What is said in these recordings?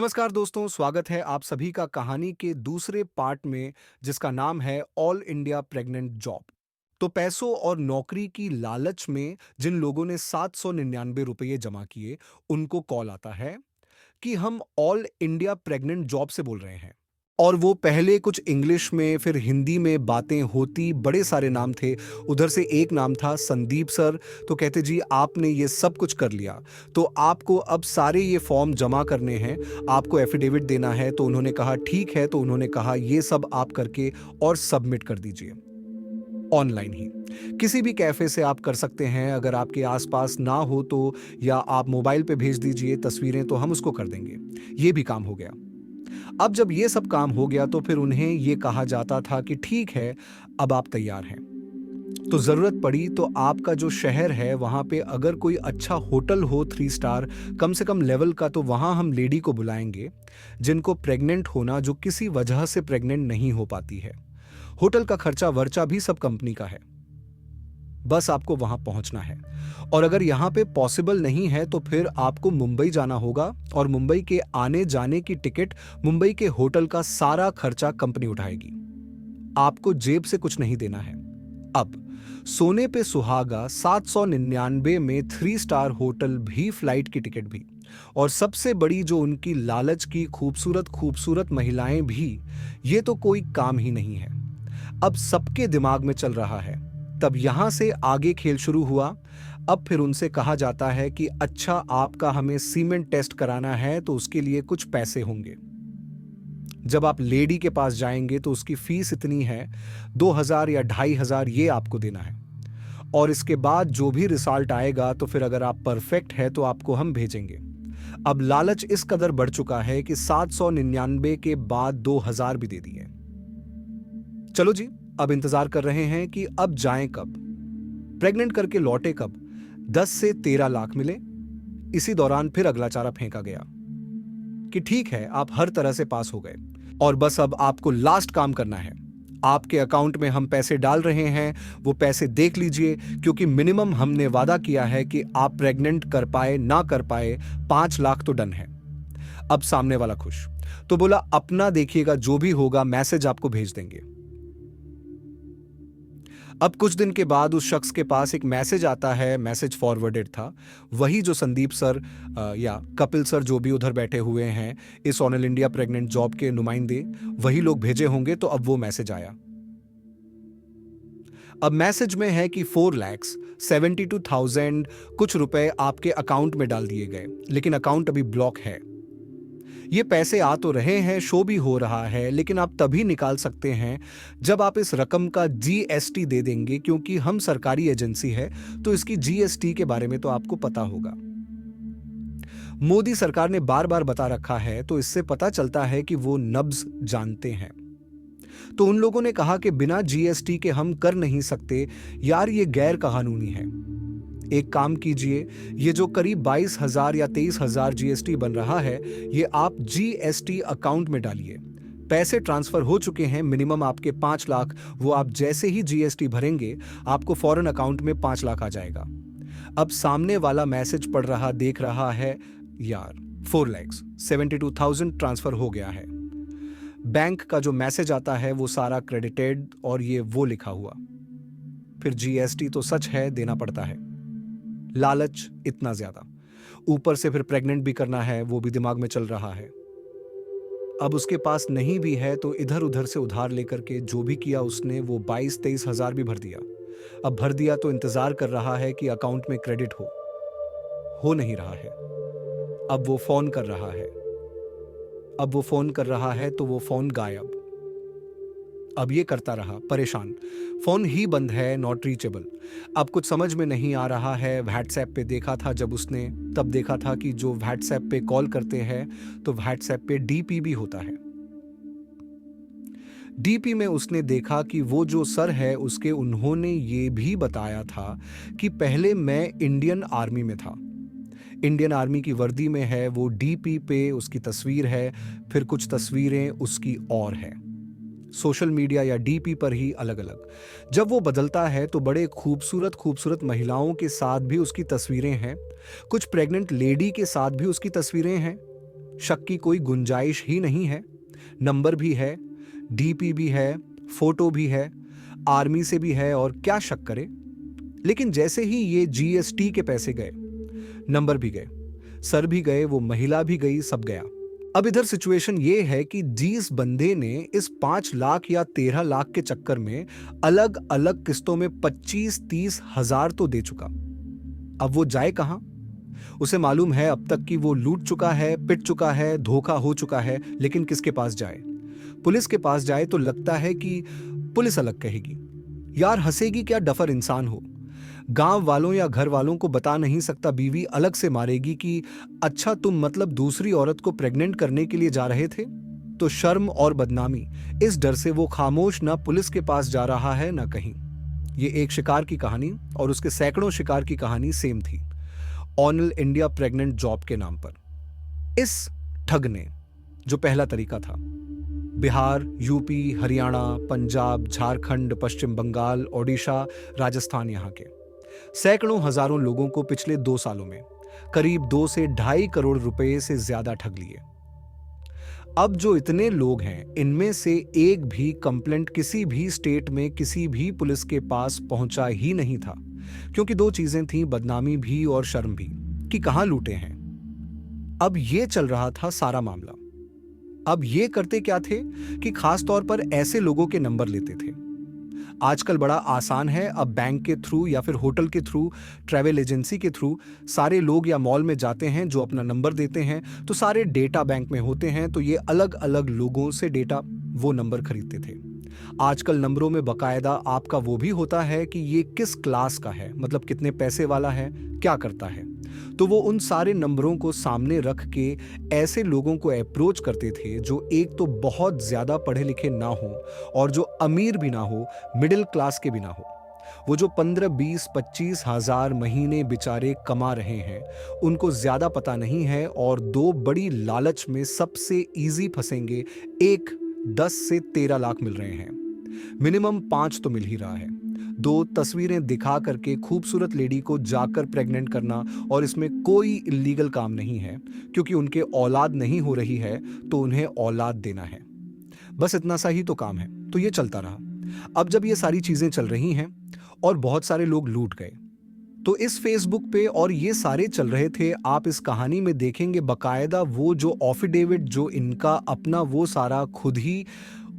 नमस्कार दोस्तों, स्वागत है आप सभी का कहानी के दूसरे पार्ट में जिसका नाम है ऑल इंडिया प्रेग्नेंट जॉब। तो पैसों और नौकरी की लालच में जिन लोगों ने 799 रुपये जमा किए, उनको कॉल आता है कि हम ऑल इंडिया प्रेग्नेंट जॉब से बोल रहे हैं। और वो पहले कुछ इंग्लिश में फिर हिंदी में बातें होती, बड़े सारे नाम थे। उधर से एक नाम था संदीप सर। तो कहते जी आपने ये सब कुछ कर लिया, तो आपको अब सारे ये फॉर्म जमा करने हैं, आपको एफिडेविट देना है। तो उन्होंने कहा ठीक है। तो उन्होंने कहा ये सब आप करके और सबमिट कर दीजिए ऑनलाइन ही। किसी भी कैफे से आप कर सकते हैं, अगर आपके आसपास ना हो तो, या आप मोबाइल पे भेज दीजिए तस्वीरें, तो हम उसको कर देंगे। ये भी काम हो गया। अब जब ये सब काम हो गया तो फिर उन्हें ये कहा जाता था कि ठीक है, अब आप तैयार हैं। तो जरूरत पड़ी तो आपका जो शहर है वहां पे अगर कोई अच्छा होटल हो, 3 स्टार कम से कम लेवल का, तो वहां हम लेडी को बुलाएंगे जिनको प्रेग्नेंट होना, जो किसी वजह से प्रेग्नेंट नहीं हो पाती है। होटल का खर्चा वर्चा भी सब कंपनी का है, बस आपको वहां पहुंचना है। और अगर यहां पे पॉसिबल नहीं है तो फिर आपको मुंबई जाना होगा, और मुंबई के आने जाने की टिकट, मुंबई के होटल का सारा खर्चा कंपनी उठाएगी। आपको जेब से कुछ नहीं देना है। अब सोने पे सुहागा 799 में 3 स्टार होटल भी, फ्लाइट की टिकट भी, और सबसे बड़ी जो उनकी लालच की खूबसूरत खूबसूरत महिलाएं भी, ये तो कोई काम ही नहीं है। अब सबके दिमाग में चल रहा है। तब यहां से आगे खेल शुरू हुआ। अब फिर उनसे कहा जाता है कि अच्छा, आपका हमें सीमेंट टेस्ट कराना है तो उसके लिए कुछ पैसे होंगे। जब आप लेडी के पास जाएंगे तो उसकी फीस इतनी है, 2000 या 2500 ये आपको देना है। और इसके बाद जो भी रिजल्ट आएगा तो फिर अगर आप परफेक्ट है तो आपको हम भेजेंगे। अब लालच इस कदर बढ़ चुका है कि 799 के बाद 2000 भी दे दिए। चलो जी, अब इंतजार कर रहे हैं कि अब जाएं कब, प्रेग्नेंट करके लौटे कब। 10 से 13 लाख मिले। इसी दौरान फिर अगला चारा फेंका गया कि ठीक है, आप हर तरह से पास हो गए और बस अब आपको लास्ट काम करना है। आपके अकाउंट में हम पैसे डाल रहे हैं, वो पैसे देख लीजिए, क्योंकि मिनिमम हमने वादा किया है कि आप प्रेग्नेंट कर पाए ना कर पाए, 5 लाख तो डन है। अब सामने वाला खुश, तो बोला अपना देखिएगा, जो भी होगा मैसेज आपको भेज देंगे। अब कुछ दिन के बाद उस शख्स के पास एक मैसेज आता है, मैसेज फॉरवर्डेड था। वही जो संदीप सर या कपिल सर जो भी उधर बैठे हुए हैं, इस ऑल इंडिया प्रेग्नेंट जॉब के नुमाइंदे, वही लोग भेजे होंगे। तो अब वो मैसेज आया। अब मैसेज में है कि 4,72,000 कुछ रुपए आपके अकाउंट में डाल दिए गए, लेकिन अकाउंट अभी ब्लॉक है। ये पैसे आ तो रहे हैं, शो भी हो रहा है, लेकिन आप तभी निकाल सकते हैं जब आप इस रकम का जीएसटी दे देंगे, क्योंकि हम सरकारी एजेंसी है तो इसकी जीएसटी के बारे में तो आपको पता होगा। मोदी सरकार ने बार बार बता रखा है, तो इससे पता चलता है कि वो नब्ज जानते हैं। तो उन लोगों ने कहा कि बिना जीएसटी के हम कर नहीं सकते यार, ये गैर कानूनी है। एक काम कीजिए, ये जो करीब 22,000 या 23,000 जीएसटी बन रहा है, ये आप जीएसटी अकाउंट में डालिए। पैसे ट्रांसफर हो चुके हैं, मिनिमम आपके 5 लाख, वो आप जैसे ही जीएसटी भरेंगे आपको फौरन अकाउंट में 5 लाख आ जाएगा। अब सामने वाला मैसेज पढ़ रहा, देख रहा है, यार 4,72,000 ट्रांसफर हो गया है। बैंक का जो मैसेज आता है वो सारा क्रेडिटेड, और ये वो लिखा हुआ। फिर जीएसटी तो सच है, देना पड़ता है। लालच इतना ज्यादा, ऊपर से फिर प्रेग्नेंट भी करना है, वो भी दिमाग में चल रहा है। अब उसके पास नहीं भी है तो इधर उधर से उधार लेकर के जो भी किया उसने, वो 22-23 हजार भी भर दिया। अब भर दिया तो इंतजार कर रहा है कि अकाउंट में क्रेडिट हो नहीं रहा है। अब वो फोन कर रहा है, अब वो फोन कर रहा है तो वो फोन गायब। अब ये करता रहा परेशान, फोन ही बंद है, नॉट रीचेबल। अब कुछ समझ में नहीं आ रहा है। व्हाट्सएप पे देखा था जब उसने, तब देखा था कि जो व्हाट्सएप पे कॉल करते हैं तो व्हाट्सएप पे डीपी भी होता है। डीपी में उसने देखा कि वो जो सर है उसके, उन्होंने ये भी बताया था कि पहले मैं इंडियन आर्मी में था। इंडियन आर्मी की वर्दी में है वो, डीपी पे उसकी तस्वीर है, फिर कुछ तस्वीरें उसकी और है, सोशल मीडिया या डीपी पर ही अलग अलग। जब वो बदलता है तो बड़े खूबसूरत खूबसूरत महिलाओं के साथ भी उसकी तस्वीरें हैं, कुछ प्रेग्नेंट लेडी के साथ भी उसकी तस्वीरें हैं। शक की कोई गुंजाइश ही नहीं है। नंबर भी है, डीपी भी है, फोटो भी है, आर्मी से भी है, और क्या शक करे। लेकिन जैसे ही ये जीएसटी के पैसे गए, नंबर भी गए, सर भी गए, वो महिला भी गई, सब गया। अब इधर सिचुएशन ये है कि जिस बंदे ने इस 5 लाख या 13 लाख के चक्कर में अलग अलग किस्तों में 25-30 हजार तो दे चुका, अब वो जाए कहां? उसे मालूम है अब तक कि वो लूट चुका है, पिट चुका है, धोखा हो चुका है, लेकिन किसके पास जाए? पुलिस के पास जाए तो लगता है कि पुलिस अलग कहेगी, यार हंसेगी क्या, डफर इंसान हो। गांव वालों या घर वालों को बता नहीं सकता, बीवी अलग से मारेगी कि अच्छा तुम मतलब दूसरी औरत को प्रेग्नेंट करने के लिए जा रहे थे। तो शर्म और बदनामी, इस डर से वो खामोश, ना पुलिस के पास जा रहा है ना कहीं। ये एक शिकार की कहानी और उसके सैकड़ों शिकार की कहानी सेम थी, ऑल इंडिया प्रेग्नेंट जॉब के नाम पर। इस ठग ने, जो पहला तरीका था, बिहार, यूपी, हरियाणा, पंजाब, झारखंड, पश्चिम बंगाल, ओडिशा, राजस्थान, यहाँ के सैकड़ों हजारों लोगों को पिछले 2 सालों में करीब 2 से 2.5 करोड़ रुपए से ज्यादा ठग लिए। अब जो इतने लोग हैं, इनमें से एक भी कंप्लेंट किसी भी स्टेट में किसी भी पुलिस के पास पहुंचा ही नहीं था, क्योंकि 2 चीजें थीं, बदनामी भी और शर्म भी, कि कहां लूटे हैं। अब ये चल रहा था सारा मामला। अब ये करते क्या थे कि खास तौर पर ऐसे लोगों के नंबर लेते थे। आजकल बड़ा आसान है, अब बैंक के थ्रू या फिर होटल के थ्रू, ट्रैवल एजेंसी के थ्रू सारे लोग या मॉल में जाते हैं, जो अपना नंबर देते हैं तो सारे डेटा बैंक में होते हैं, तो ये अलग अलग लोगों से डेटा, वो नंबर खरीदते थे। आजकल नंबरों में बकायदा आपका वो भी होता है कि ये किस क्लास का है, मतलब कितने पैसे वाला है, क्या करता है। तो वो उन सारे नंबरों को सामने रख के ऐसे लोगों को अप्रोच करते थे जो एक तो बहुत ज्यादा पढ़े लिखे ना हो और जो अमीर भी ना हो, मिडिल क्लास के भी ना हो। वो जो 15, 20, 25 हजार महीने बेचारे कमा रहे हैं, उनको ज्यादा पता नहीं है, और 2 बड़ी लालच में सबसे इजी फंसेंगे। एक 10 से 13 लाख मिल रहे हैं, मिनिमम 5 तो मिल ही रहा है। 2 तस्वीरें दिखा करके खूबसूरत लेडी को जाकर प्रेग्नेंट करना, और इसमें कोई इलीगल काम नहीं है, क्योंकि उनके औलाद नहीं हो रही है तो उन्हें औलाद देना है। बस इतना सा ही तो काम है। तो ये चलता रहा। अब जब ये सारी चीजें चल रही हैं और बहुत सारे लोग लूट गए, तो इस फेसबुक पे और ये सारे चल रहे थे। आप इस कहानी में देखेंगे बकायदा वो जो एफिडेविट, जो इनका अपना, वो सारा खुद ही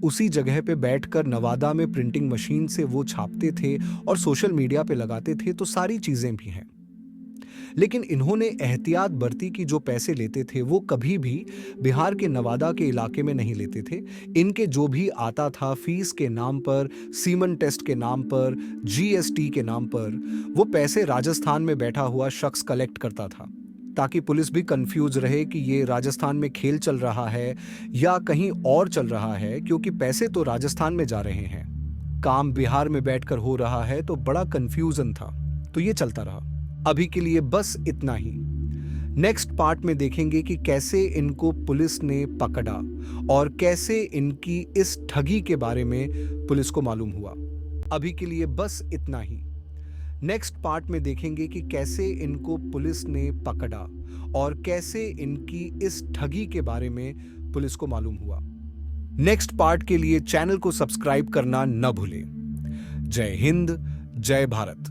उसी जगह पे बैठकर नवादा में प्रिंटिंग मशीन से वो छापते थे और सोशल मीडिया पे लगाते थे, तो सारी चीजें भी हैं। लेकिन इन्होंने एहतियात बरती कि जो पैसे लेते थे वो कभी भी बिहार के नवादा के इलाके में नहीं लेते थे। इनके जो भी आता था फीस के नाम पर, सीमन टेस्ट के नाम पर, जीएसटी के नाम पर, वो पैसे राजस्थान में बैठा हुआ शख्स कलेक्ट करता था, ताकि पुलिस भी कंफ्यूज रहे कि ये राजस्थान में खेल चल रहा है या कहीं और चल रहा है, क्योंकि पैसे तो राजस्थान में जा रहे हैं, काम बिहार में बैठकर हो रहा है, तो बड़ा कंफ्यूजन था। तो ये चलता रहा। अभी के लिए बस इतना ही। नेक्स्ट पार्ट में देखेंगे कि कैसे इनको पुलिस ने पकड़ा और कैसे इनकी इस ठगी के बारे में पुलिस को मालूम हुआ। अभी के लिए बस इतना ही। नेक्स्ट पार्ट में देखेंगे कि कैसे इनको पुलिस ने पकड़ा और कैसे इनकी इस ठगी के बारे में पुलिस को मालूम हुआ। नेक्स्ट पार्ट के लिए चैनल को सब्सक्राइब करना न भूलें। जय हिंद, जय भारत।